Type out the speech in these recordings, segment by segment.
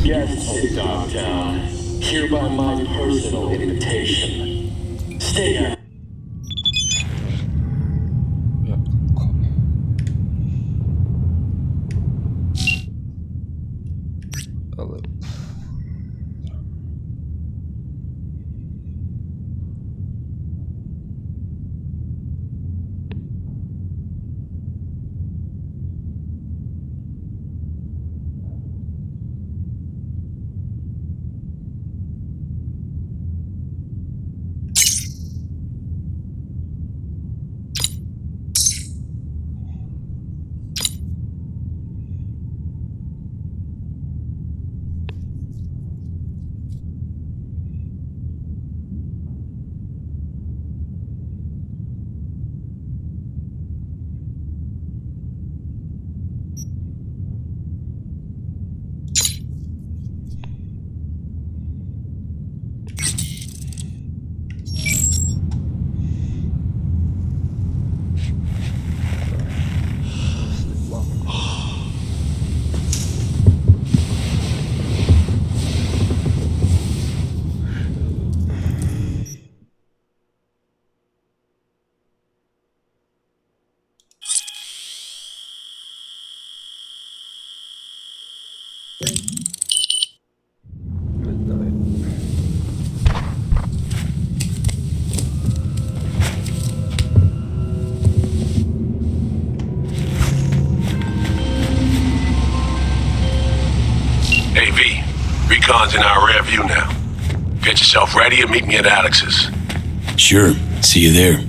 guests in Dogtown. Hereby my personal invitation. Stay out. Recon's in our rear view now. Get yourself ready and meet me at Alex's. Sure. See you there.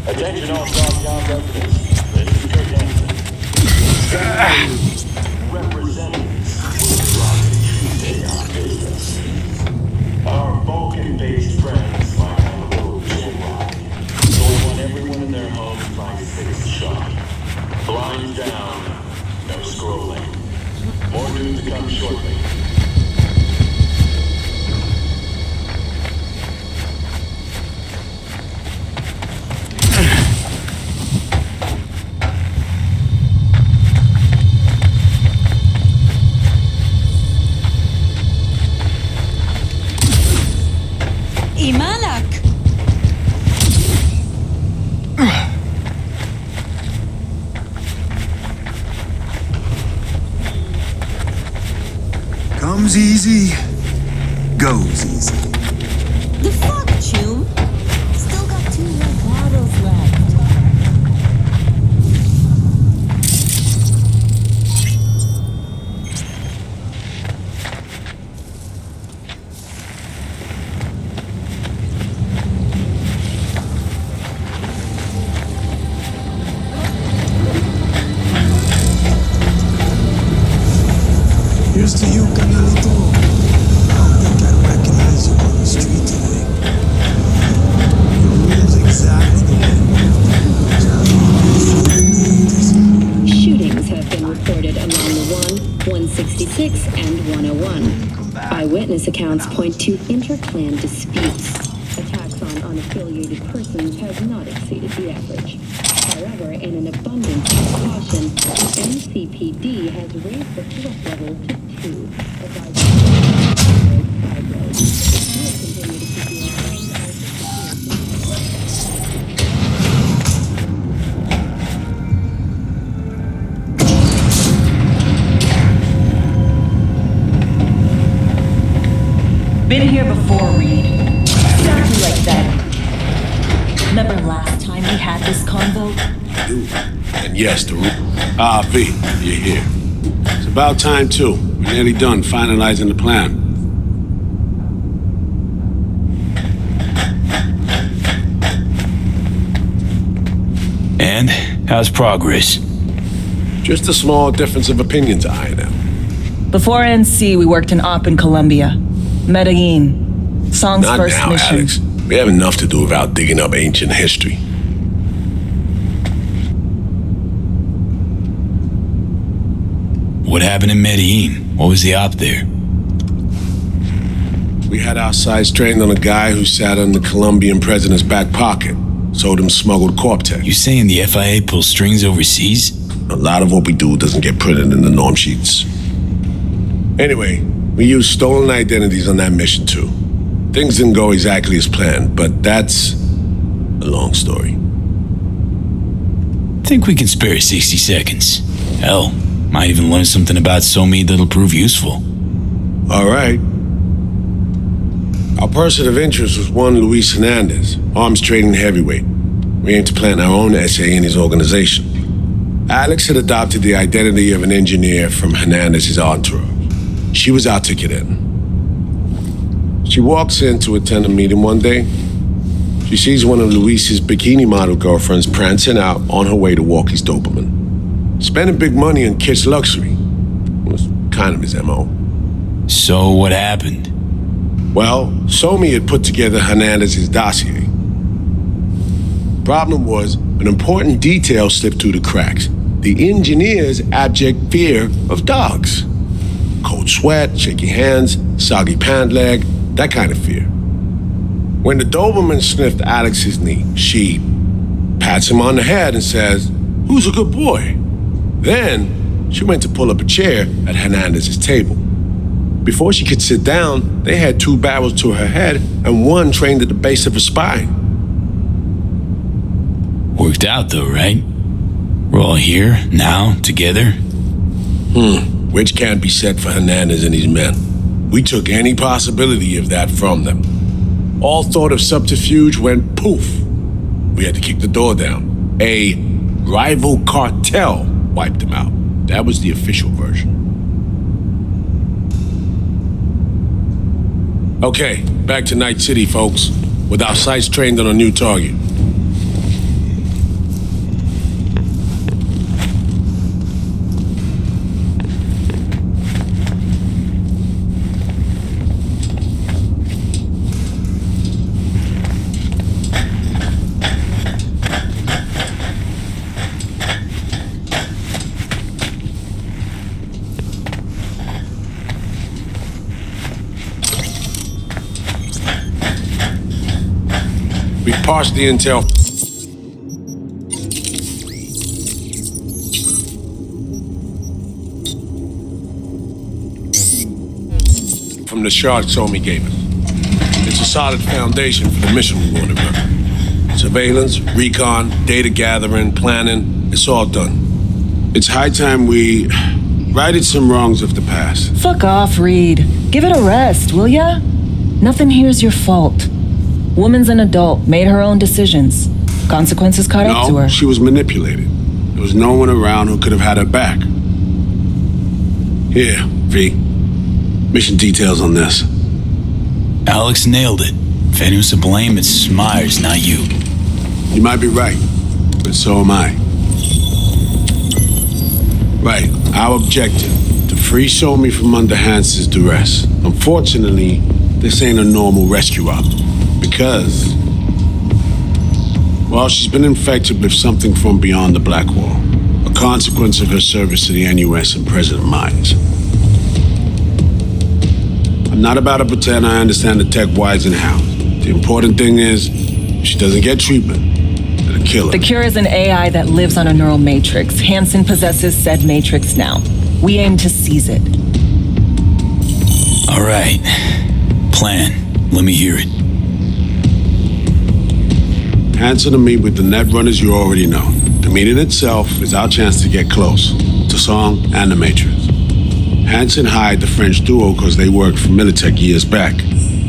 Attention all Dogtown residents. This is Kurt Hansen. Representatives will drop Tuesday on business. Our Vulcan-based friends might have a little gin ride, so we want everyone in their home to find a fixed shot. Blinds down, no scrolling. More news to come shortly. Comes easy, goes easy. The fuck, Chew? Still got 2 more bottles left. Cheers to you, Camilito. I think I recognize you on the street today. Your room's exactly the way. Shootings have been reported along the 166, and 101. Eyewitness accounts point to interclan disputes. Attacks on unaffiliated persons have not exceeded the average. However, in an abundance of caution, the NCPD has raised the threat level to 2, advising side roads. We'll continue to keep you informed as Been here before, Reed. Exactly like that. Remember last time we had this convo? Dude. And yes, the V, you're here. It's about time, too. We're nearly done finalizing the plan. And how's progress? Just a small difference of opinion to iron out. Before NC, we worked in Op in Colombia. Medellin. Song's Not first now, mission. Alex. We have enough to do without digging up ancient history. What happened in Medellin? What was the op there? We had our sights trained on a guy who sat in the Colombian president's back pocket. Sold him smuggled Corp-Tech. You saying the FIA pulls strings overseas? A lot of what we do doesn't get printed in the norm sheets. Anyway, we used stolen identities on that mission too. Things didn't go exactly as planned, but that's a long story. Think we can spare 60 seconds. Hell, might even learn something about Somi that'll prove useful. All right. Our person of interest was one Luis Hernandez, arms trading heavyweight. We aim to plant our own SA in his organization. Alex had adopted the identity of an engineer from Hernandez's entourage. She was our ticket in. She walks in to attend a meeting one day. She sees one of Luis's bikini model girlfriends prancing out on her way to Walkie's Doberman. Spending big money on kitsch luxury was kind of his MO. So what happened? Well, Somi had put together Hernandez's dossier. Problem was, an important detail slipped through the cracks. The engineer's abject fear of dogs. Cold sweat, shaky hands, soggy pant leg, that kind of fear. When the Doberman sniffed Alex's knee, she pats him on the head and says, "Who's a good boy?" Then she went to pull up a chair at Hernandez's table. Before she could sit down, they had 2 barrels to her head and one trained at the base of her spine. Worked out though, right? We're all here, now, together. Which can't be said for Hernandez and his men. We took any possibility of that from them. All thought of subterfuge went poof. We had to kick the door down. A rival cartel wiped them out. That was the official version. Okay, back to Night City, folks, with our sights trained on a new target. We parsed the intel from the shard Somi gave us. It's a solid foundation for the mission we want to run. Surveillance, recon, data gathering, planning, it's all done. It's high time we righted some wrongs of the past. Fuck off, Reed. Give it a rest, will ya? Nothing here's your fault. Woman's an adult, made her own decisions. Consequences caught up to No, her. she was manipulated. There was no one around who could have had her back. Here, V. Mission details on this. Alex nailed it. If anyone's to blame, it's Myers, not you. You might be right, but so am I. Right, our objective, to free Free Somi from under Hans's duress. Unfortunately, this ain't a normal rescue op. Because, well, she's been infected with something from beyond the Black Wall. A consequence of her service to the NUS and President Myers. I'm not about to pretend I understand the tech whys and hows. The important thing is, if she doesn't get treatment, it'll kill her. The cure is an AI that lives on a neural matrix. Hansen possesses said matrix now. We aim to seize it. All right. Plan. Let me hear it. Hansen to meet with the Netrunners you already know. The meeting itself is our chance to get close to Song and the Matrix. Hansen hired the French duo because they worked for Militech years back.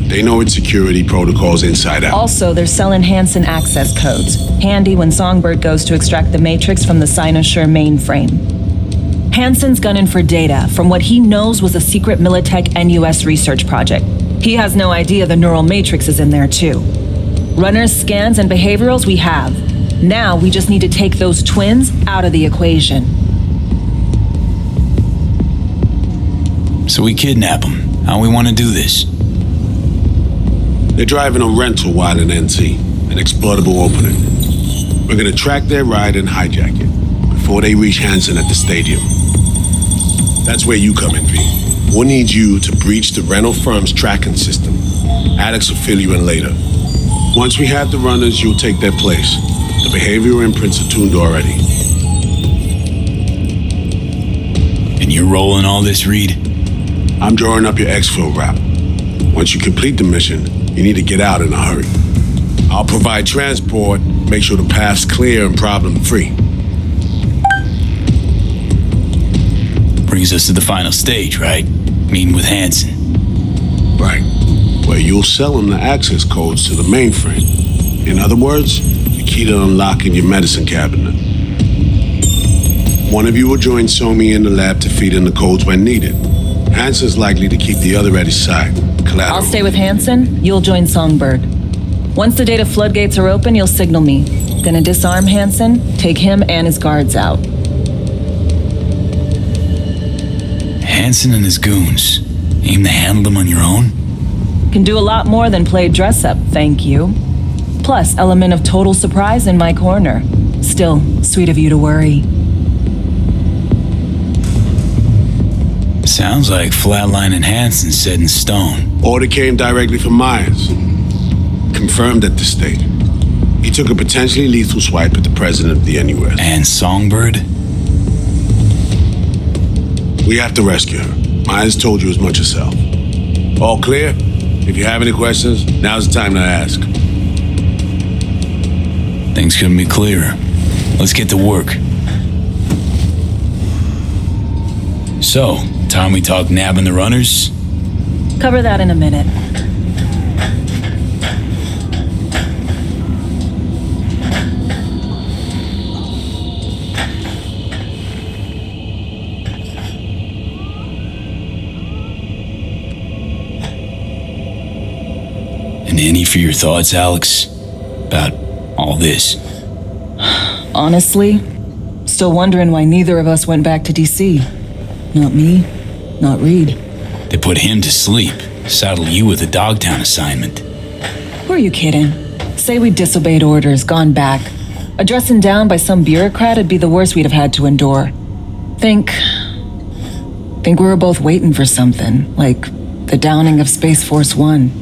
They know its security protocols inside out. Also, they're selling Hansen access codes. Handy when Songbird goes to extract the matrix from the Cynosure mainframe. Hansen's gunning for data from what he knows was a secret Militech NUS research project. He has no idea the neural matrix is in there too. Runners, scans, and behaviorals we have. Now we just need to take those twins out of the equation. So we kidnap them. How we want to do this? They're driving a rental while in NC, an exploitable opening. We're gonna track their ride and hijack it before they reach Hansen at the stadium. That's where you come in, V. We'll need you to breach the rental firm's tracking system. Alex will fill you in later. Once we have the runners, you'll take their place. The behavioral imprints are tuned already. And you're rolling all this, Reed? I'm drawing up your exfil route. Once you complete the mission, you need to get out in a hurry. I'll provide transport, make sure the path's clear and problem-free. Brings us to the final stage, right? Meeting with Hansen. Right. Where you'll sell him the access codes to the mainframe. In other words, the key to unlocking your medicine cabinet. One of you will join Somi in the lab to feed in the codes when needed. Hansen's likely to keep the other at his side. Collateral. I'll stay with Hansen, you'll join Songbird. Once the data floodgates are open, you'll signal me. Gonna disarm Hansen, take him and his guards out. Hansen and his goons. Aim to handle them on your own? Can do a lot more than play dress-up, thank you. Plus, element of total surprise in my corner. Still, sweet of you to worry. Sounds like Flatline and Hansen set in stone. Order came directly from Myers. Confirmed at this stage. He took a potentially lethal swipe at the president of the NUS. And Songbird? We have to rescue her. Myers told you as much herself. All clear? If you have any questions, now's the time to ask. Things couldn't be clearer. Let's get to work. So, time we talk nabbing the runners? Cover that in a minute. And any for your thoughts, Alex? About all this? Honestly, still wondering why neither of us went back to DC. Not me, not Reed. They put him to sleep. Saddle you with a Dogtown assignment. Who are you kidding? Say we disobeyed orders, gone back. A dressing down by some bureaucrat would be the worst we'd have had to endure. Think we were both waiting for something, like the downing of Space Force One.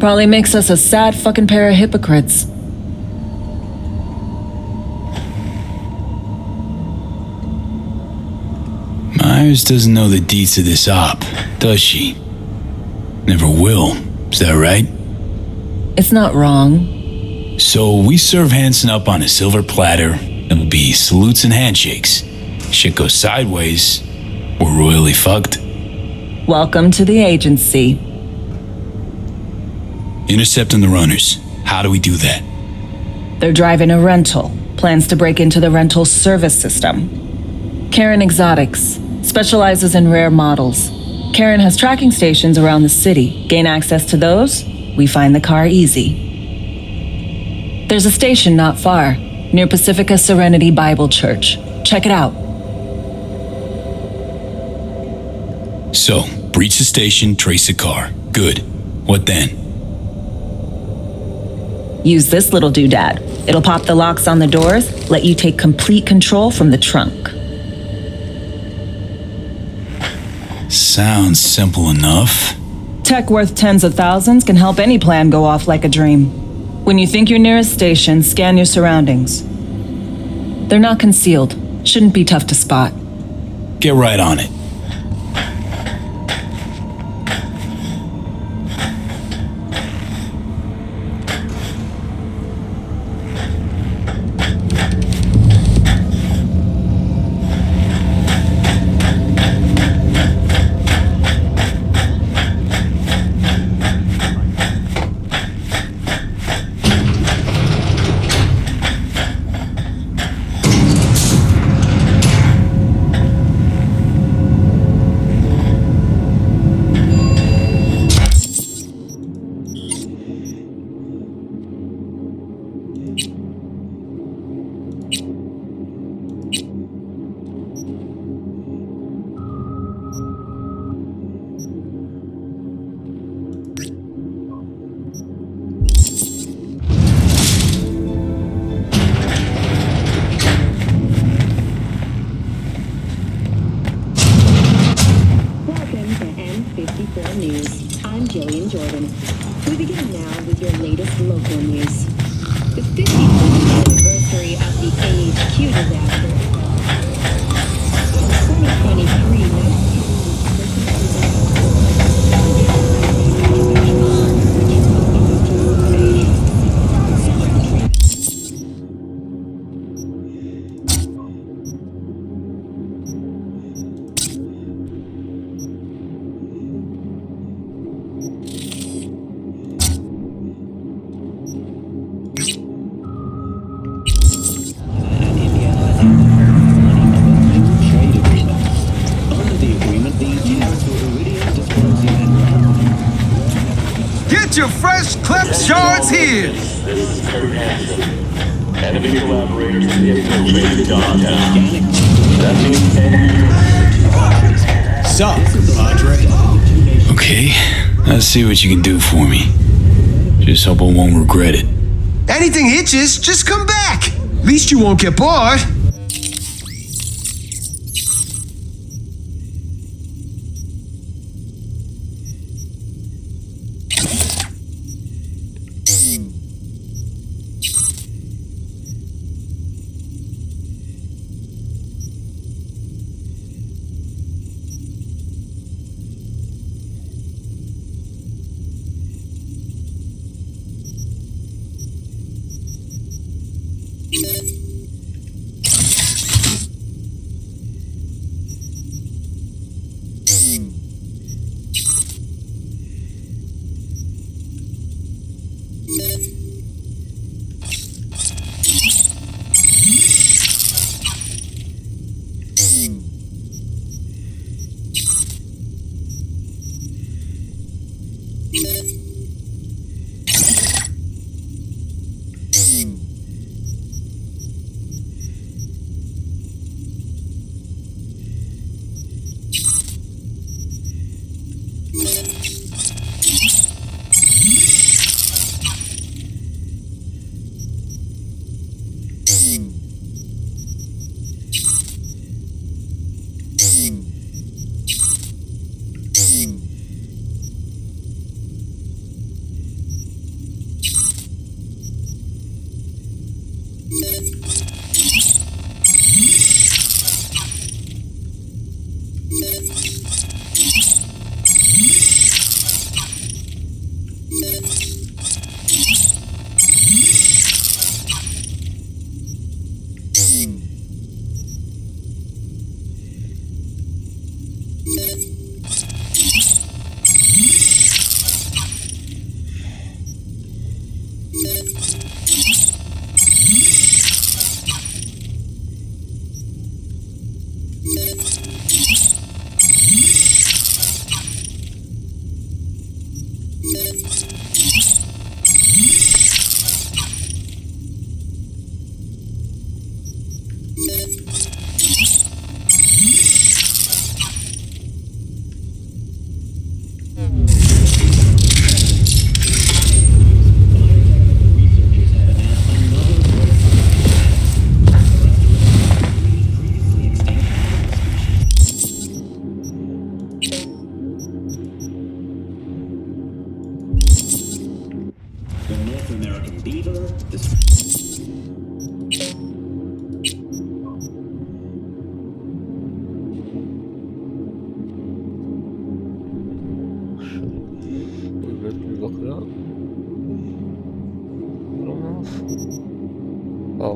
Probably makes us a sad fucking pair of hypocrites. Myers doesn't know the deets of this op, does she? Never will. Is that right? It's not wrong. So we serve Hansen up on a silver platter. It'll be salutes and handshakes. Shit goes sideways, we're royally fucked. Welcome to the agency. Intercepting the runners. How do we do that? They're driving a rental. Plans to break into the rental service system. Karen Exotics specializes in rare models. Karen has tracking stations around the city. Gain access to those, we find the car easy. There's a station not far, near Pacifica Serenity Bible Church. Check it out. So, breach the station, trace the car. Good. What then? Use this little doodad. It'll pop the locks on the doors, let you take complete control from the trunk. Sounds simple enough. Tech worth tens of thousands can help any plan go off like a dream. When you think you're near a station, scan your surroundings. They're not concealed. Shouldn't be tough to spot. Get right on it. Welcome to N54 News. I'm Jillian Jordan. We begin now with your latest local news. The 55th anniversary of the AHQ disaster. In 2023, Get your fresh clipped shards here! This is Kurt Hansen. Enemy collaborators have infiltrated downtown. That means enemy. Sup, Padre? Okay, let's see what you can do for me. Just hope I won't regret it. Anything hitches, just come back. At least you won't get bored.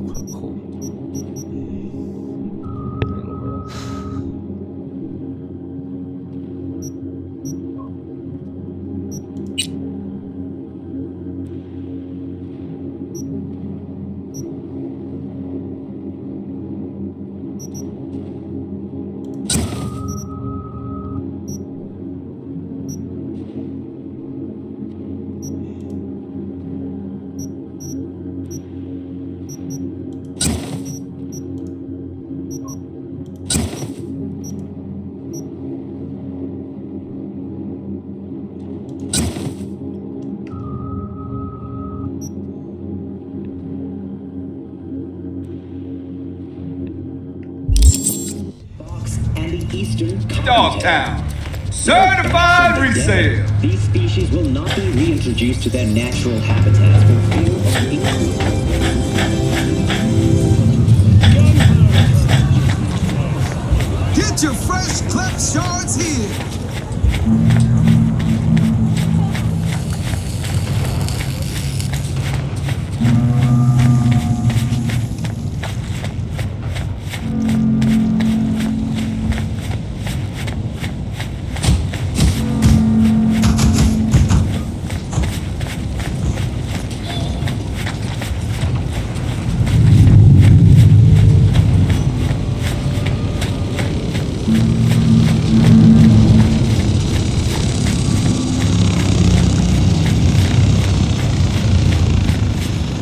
Cool. And the eastern Dogtown. Certified resale. These species will not be reintroduced to their natural habitats for fear of increased. Get your fresh clip shards here.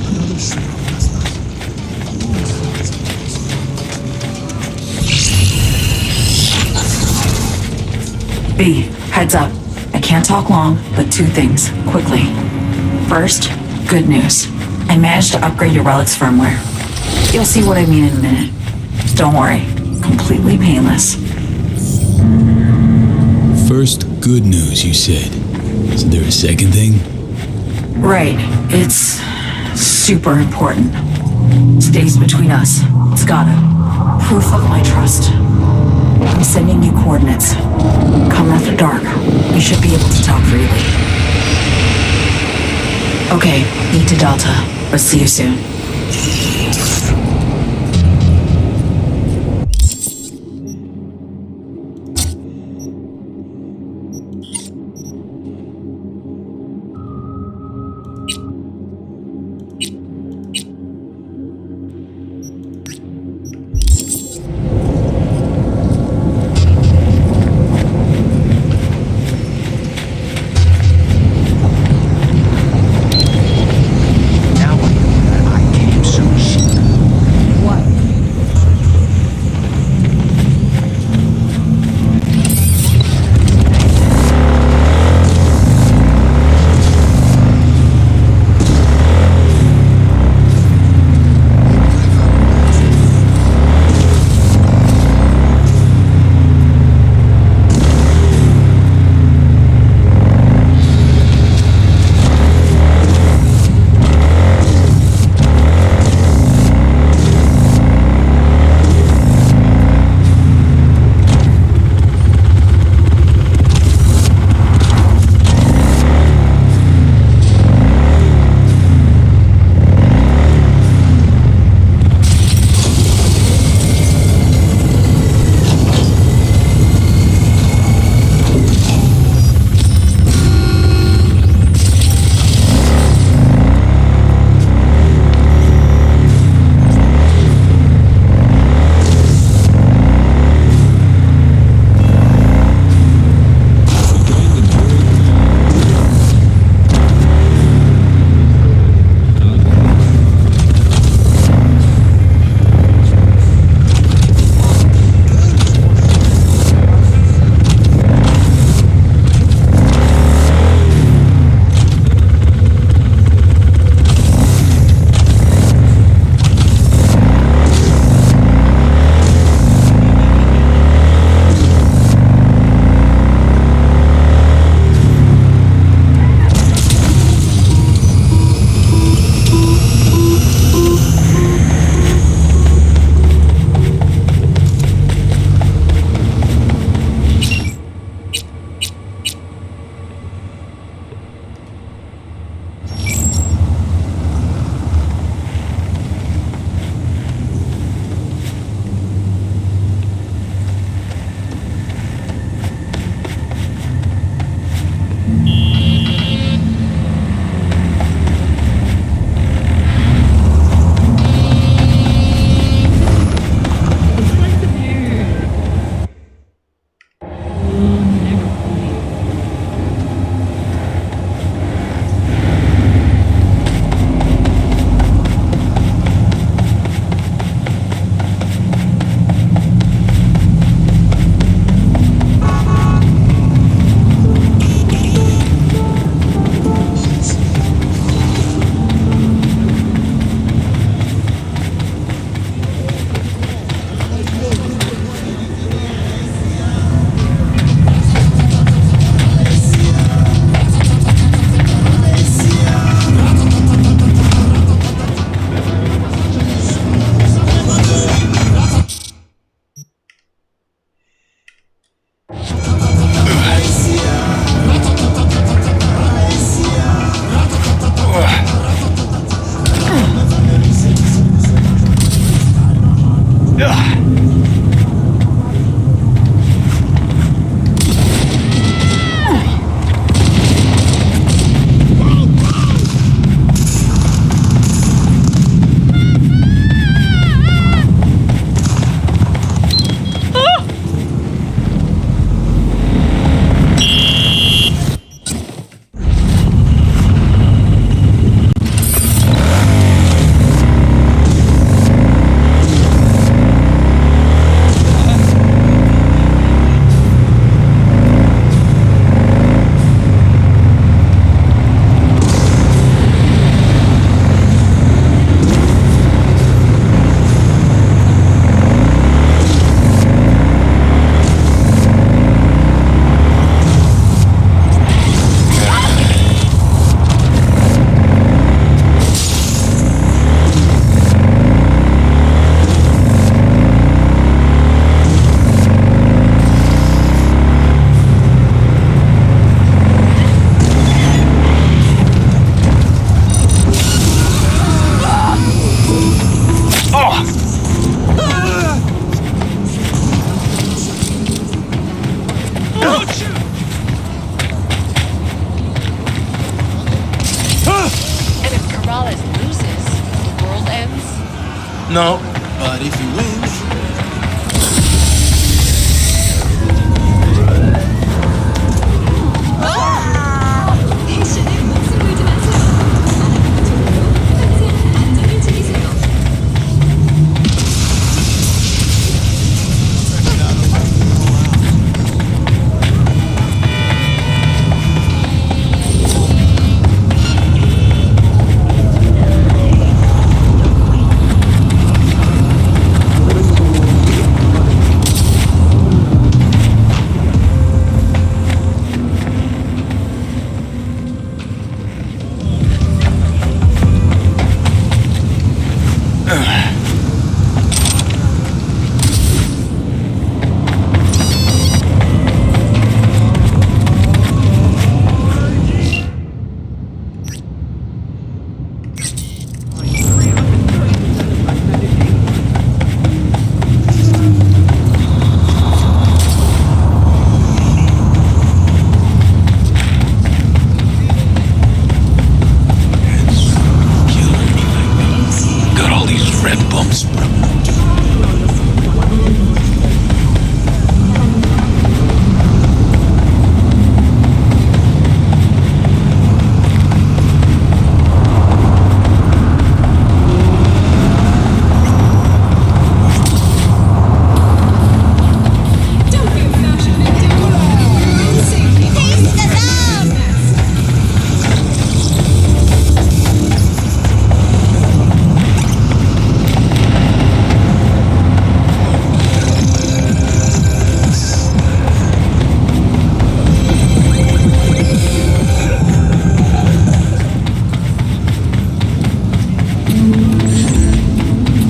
Another shit on last night. B, heads up. I can't talk long, but two things, quickly. First, good news. I managed to upgrade your Relic's firmware. You'll see what I mean in a minute. Don't worry, completely painless. First, good news, you said. Is there a second thing? Right, it's super important. Stays between us. It's gotta. Proof of my trust. I'm sending you coordinates. Come after dark. We should be able to talk freely. Okay, E to Delta. Let's see you soon. Now I know that I came so cheap. No, but if he wins...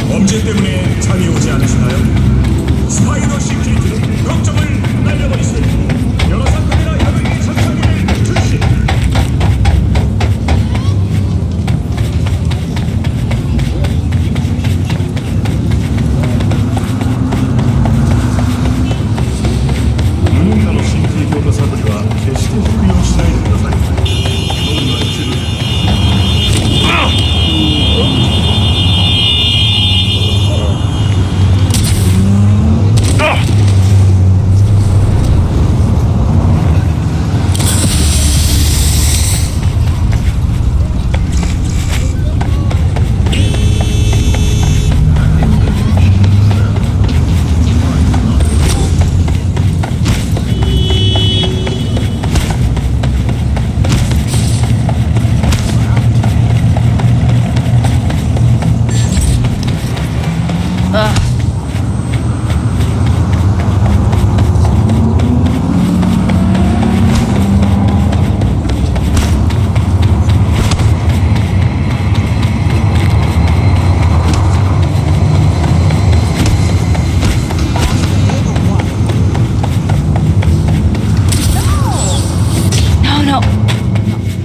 범죄 때문에 잠이 오지 않으시나요? 스파이더 시큐리티는 걱정을 날려버리세요. 여러 사건이나 야근이 전차기를 출시. 누군가の新規業のサプリは決して服用しないでください。飲むのは自分。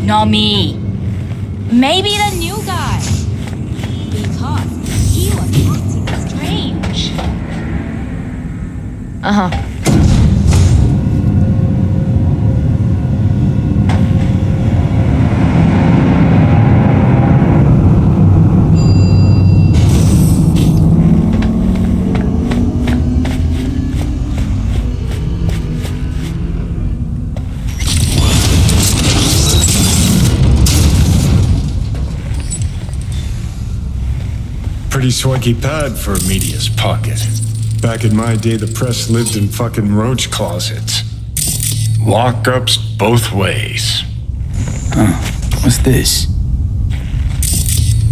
Not me. Maybe the new guy. Because he was acting strange. Uh-huh. Pretty swanky pad for a media's pocket. Back in my day, the press lived in fucking roach closets. Lockups both ways. Huh. What's this?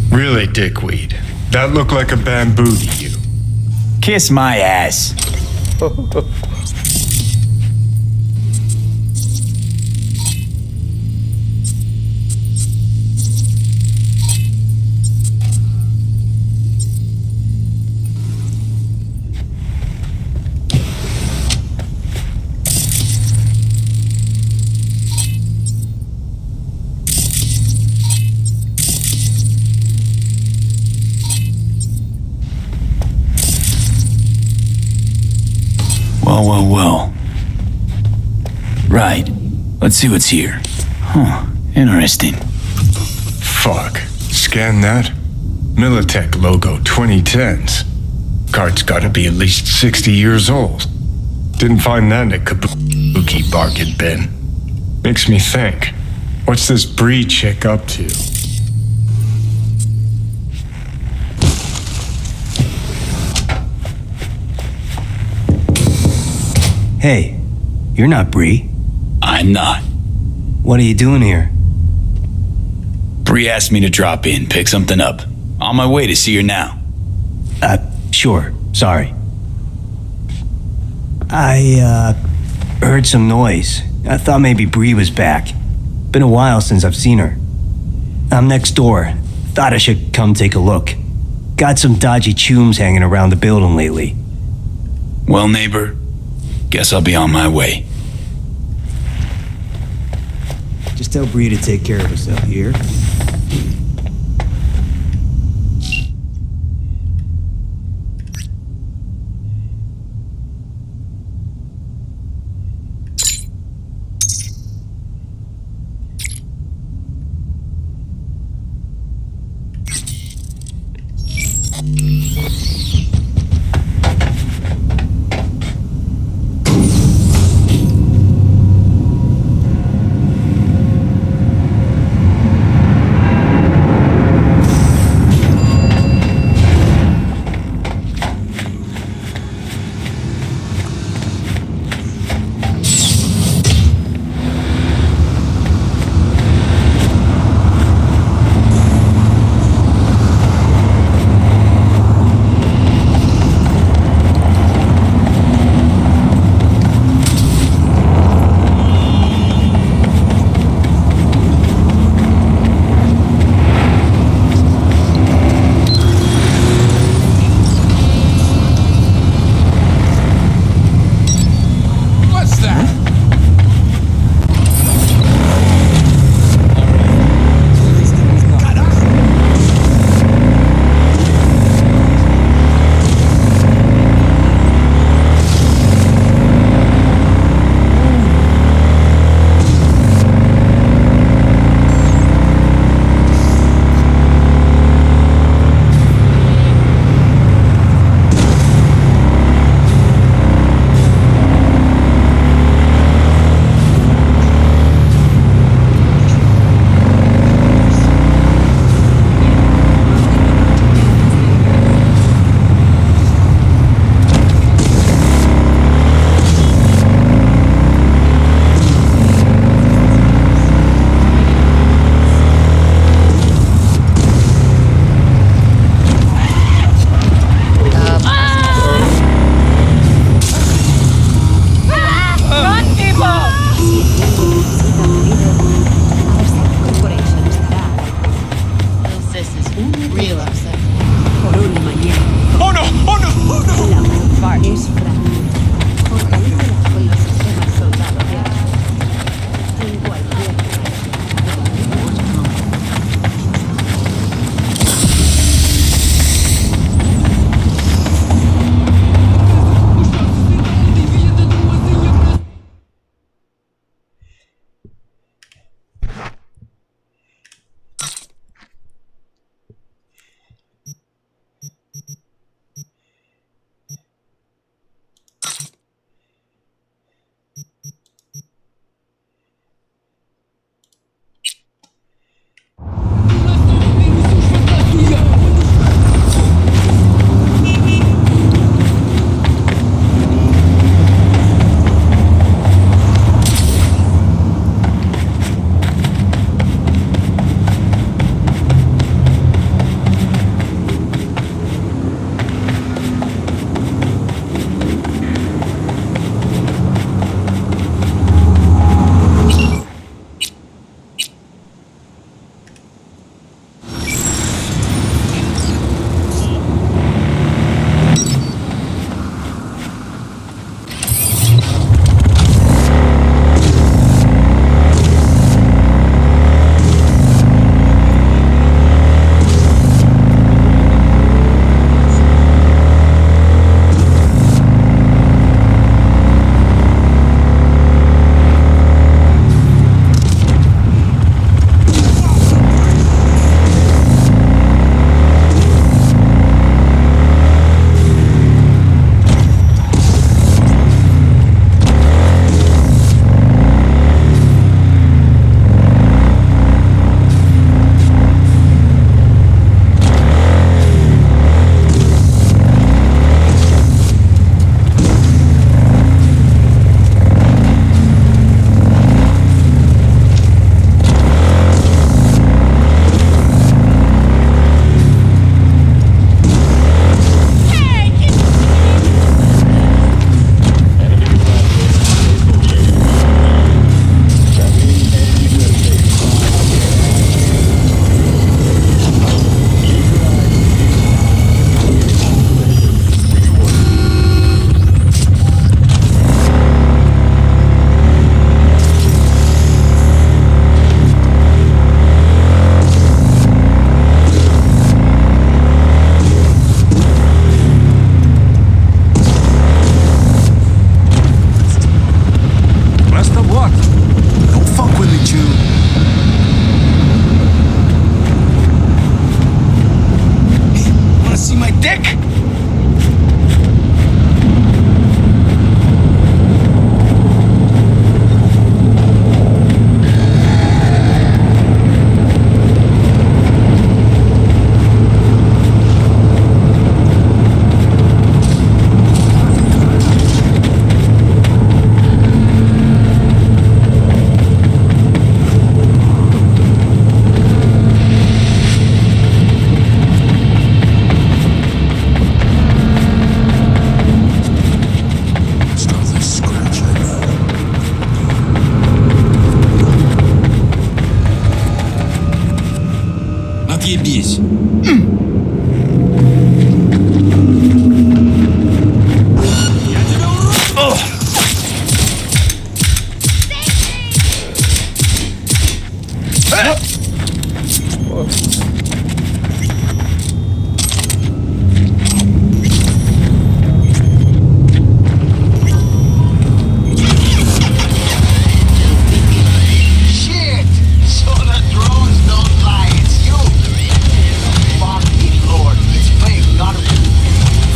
Really, dickweed. That looked like a bamboo to you. Kiss my ass. Well. Right. Let's see what's here. Huh. Interesting. Fuck. Scan that. Militech logo 2010s. Card's gotta be at least 60 years old. Didn't find that in a kabuki bargain bin. Makes me think, what's this Bree chick up to? Hey, you're not Bree. I'm not. What are you doing here? Bree asked me to drop in, pick something up. On my way to see her now. Sure. Sorry. I, heard some noise. I thought maybe Bree was back. Been a while since I've seen her. I'm next door. Thought I should come take a look. Got some dodgy chooms hanging around the building lately. Well, neighbor, guess I'll be on my way. Just tell Bree to take care of herself, you hear?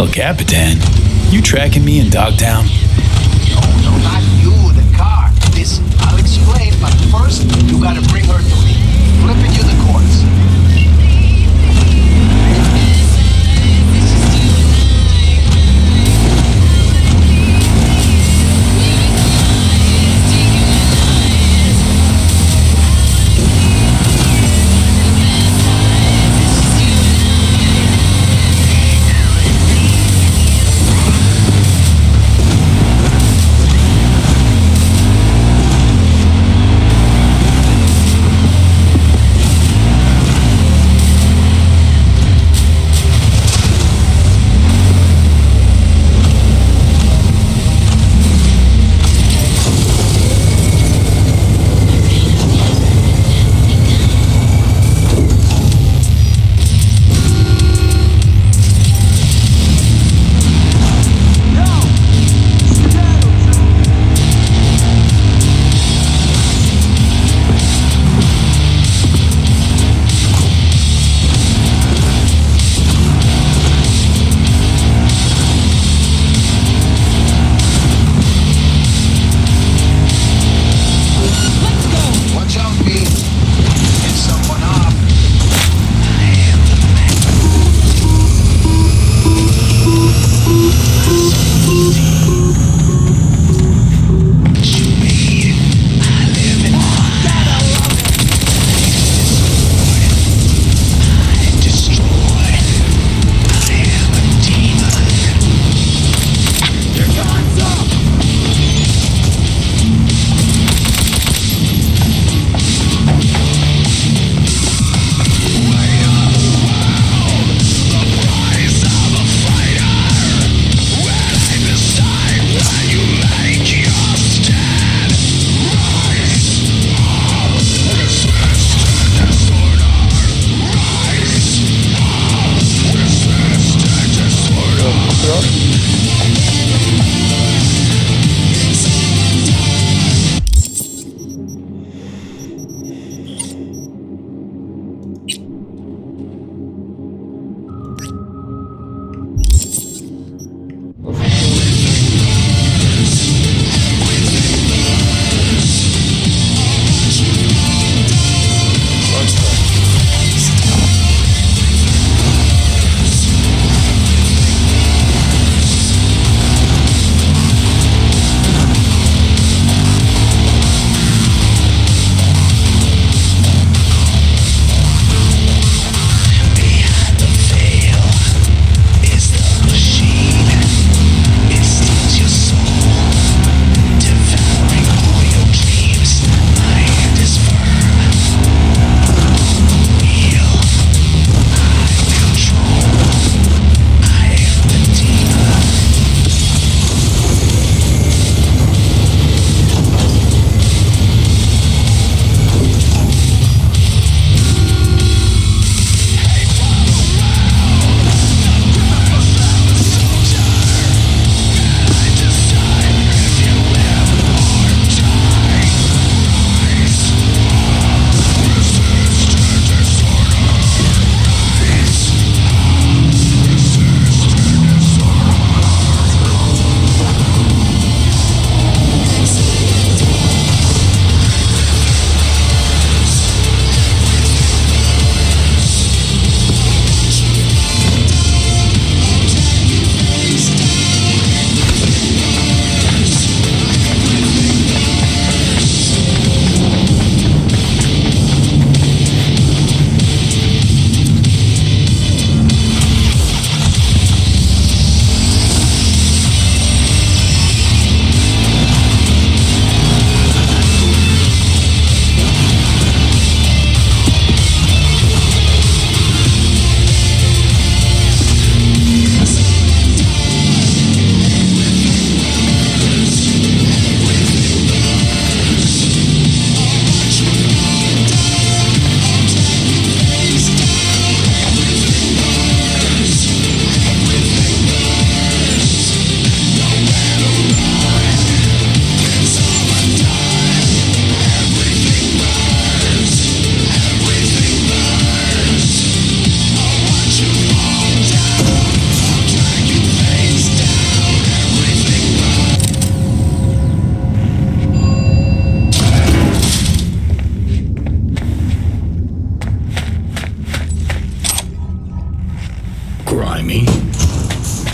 El Capitan? You tracking me in Dogtown? No, not you, the car. Listen, I'll explain, but first, you gotta bring her to me. Flipping you the course.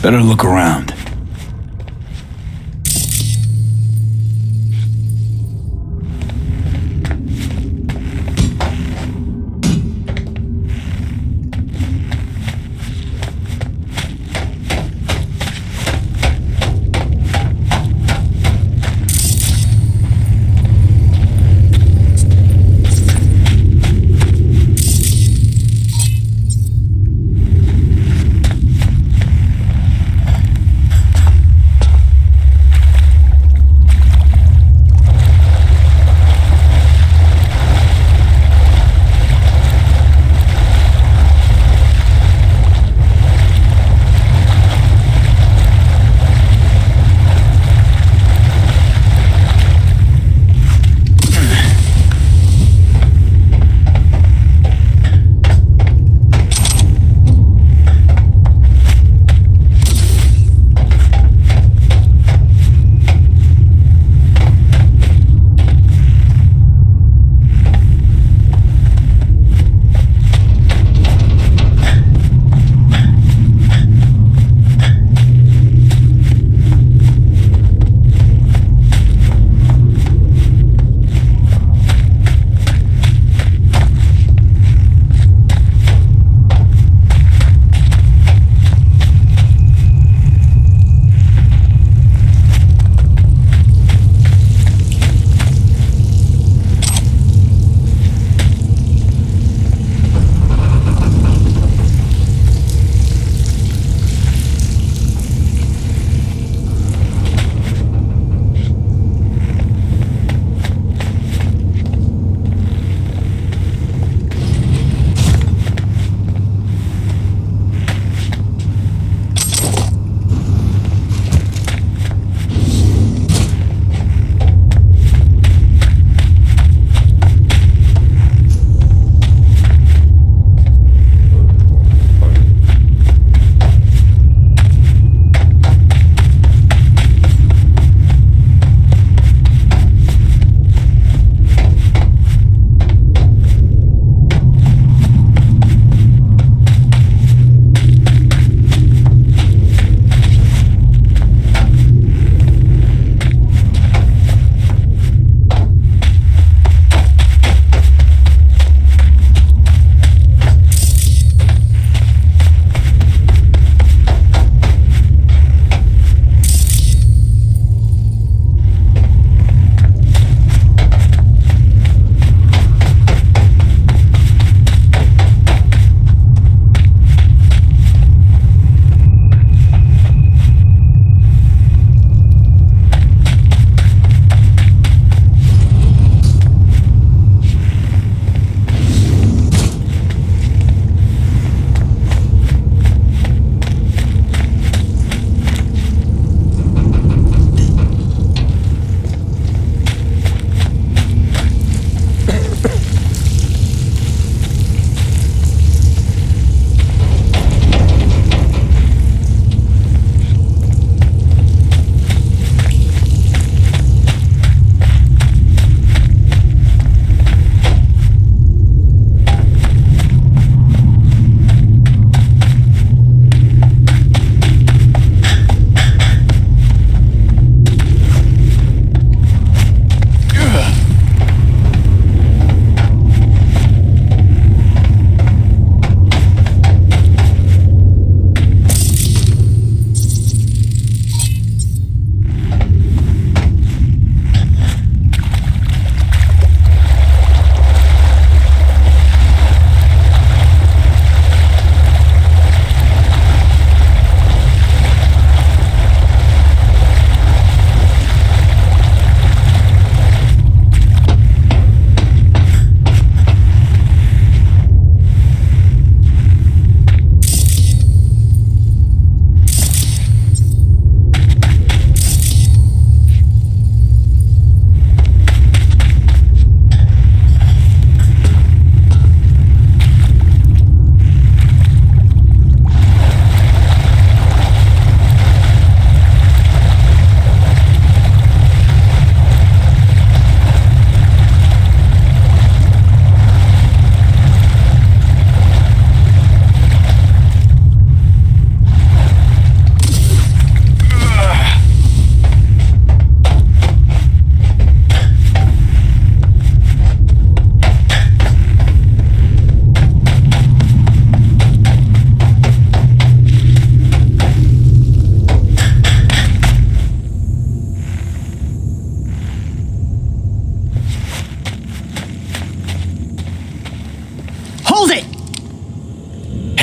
Better look around.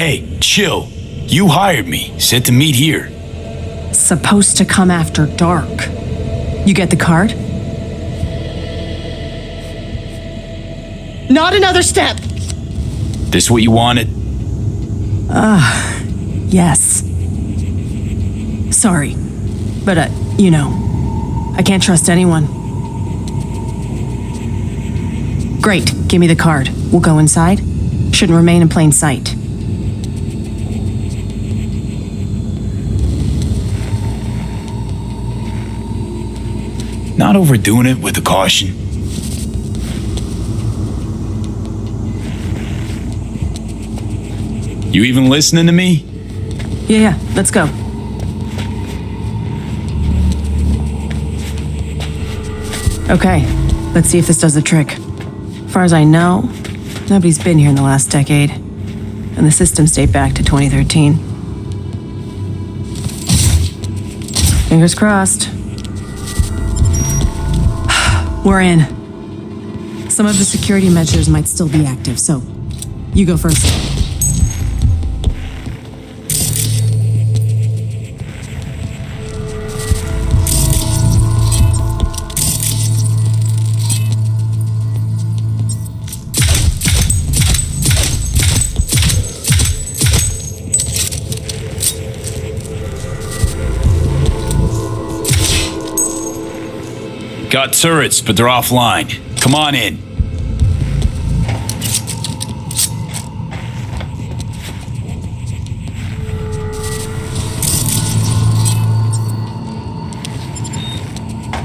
Hey, chill. You hired me, said to meet here. Supposed to come after dark. You get the card? Not another step! This what you wanted? Yes. Sorry. But, I can't trust anyone. Great, give me the card. We'll go inside. Shouldn't remain in plain sight. Not overdoing it with the caution. You even listening to me? Yeah, let's go. Okay, let's see if this does the trick. As far as I know, nobody's been here in the last decade, and the systems date back to 2013. Fingers crossed. We're in. Some of the security measures might still be active, so you go first. Got turrets, but they're offline. Come on in.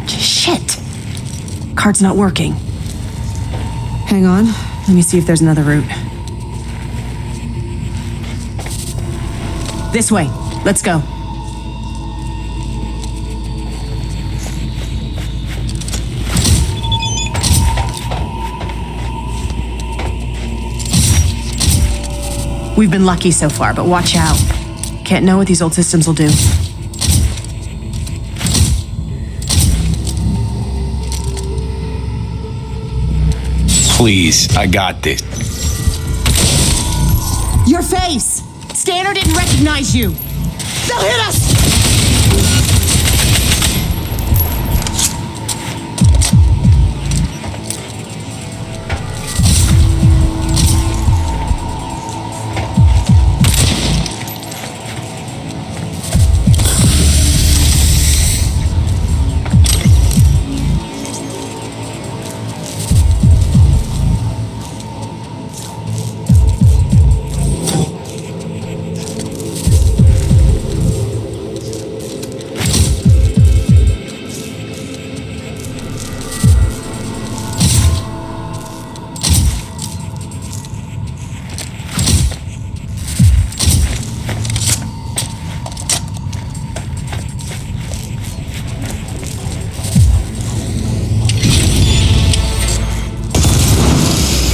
Shit! Card's not working. Hang on, let me see if there's another route. This way, let's go. We've been lucky so far, but watch out. Can't know what these old systems will do. Please, I got this. Your face! Scanner didn't recognize you! They'll hit us!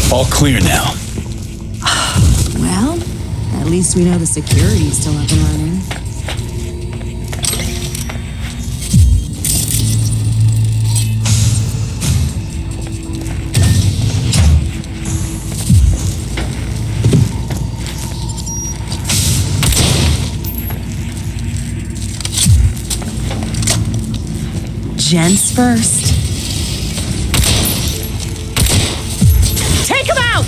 All clear now. Well, at least we know the security's still up and running. Gents first. Take him out!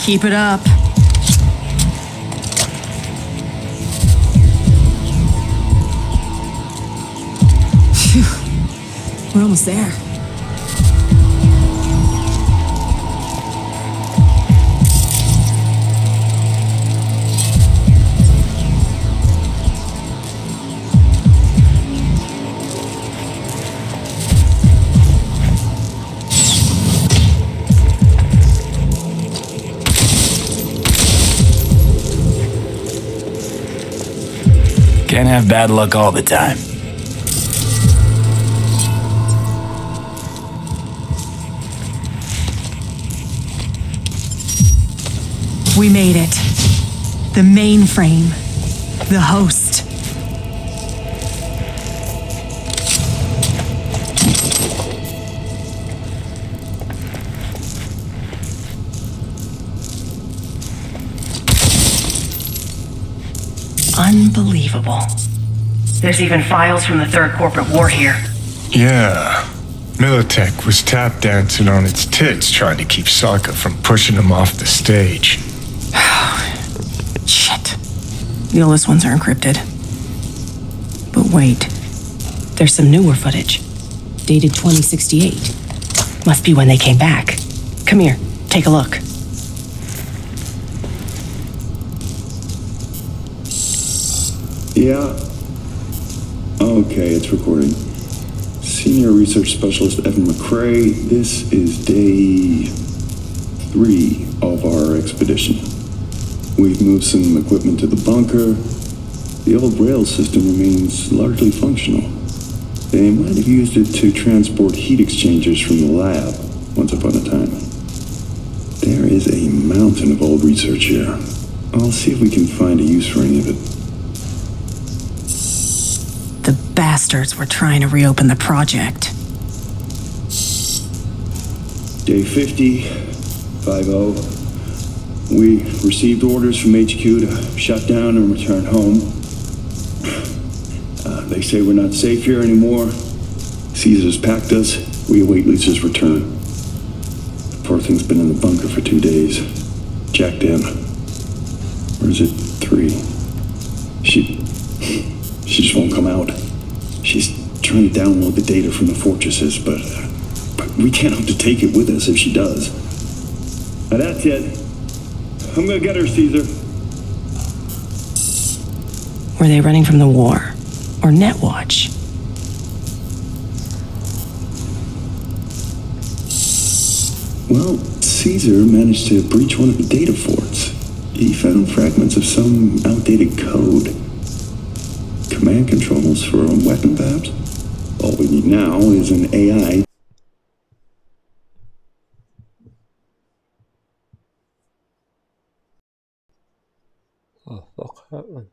Keep it up. Phew. We're almost there. Can't have bad luck all the time. We made it. The mainframe. The host. Unbelievable. There's even files from the Third Corporate War here. Yeah. Militech was tap dancing on its tits trying to keep Sokka from pushing him off the stage. Shit. The oldest ones are encrypted. But wait. There's some newer footage. Dated 2068. Must be when they came back. Come here. Take a look. Yeah. Okay, it's recording. Senior Research Specialist Evan McCrae, this is day 3 of our expedition. We've moved some equipment to the bunker. The old rail system remains largely functional. They might have used it to transport heat exchangers from the lab once upon a time. There is a mountain of old research here. I'll see if we can find a use for any of it. The bastards were trying to reopen the project. Day 50, 50. We received orders from HQ to shut down and return home. They say we're not safe here anymore. Caesar's packed us. We await Lisa's return. Poor thing's been in the bunker for 2 days. Jacked in. Or is it 3? She just won't come out. She's trying to download the data from the fortresses, but we can't hope to take it with us if she does. Now that's it. I'm gonna get her, Caesar. Were they running from the war? Or Netwatch? Well, Caesar managed to breach one of the data forts. He found fragments of some outdated code. Command controls for a weapon, perhaps? All we need now is an AI. Oh, fuck happened?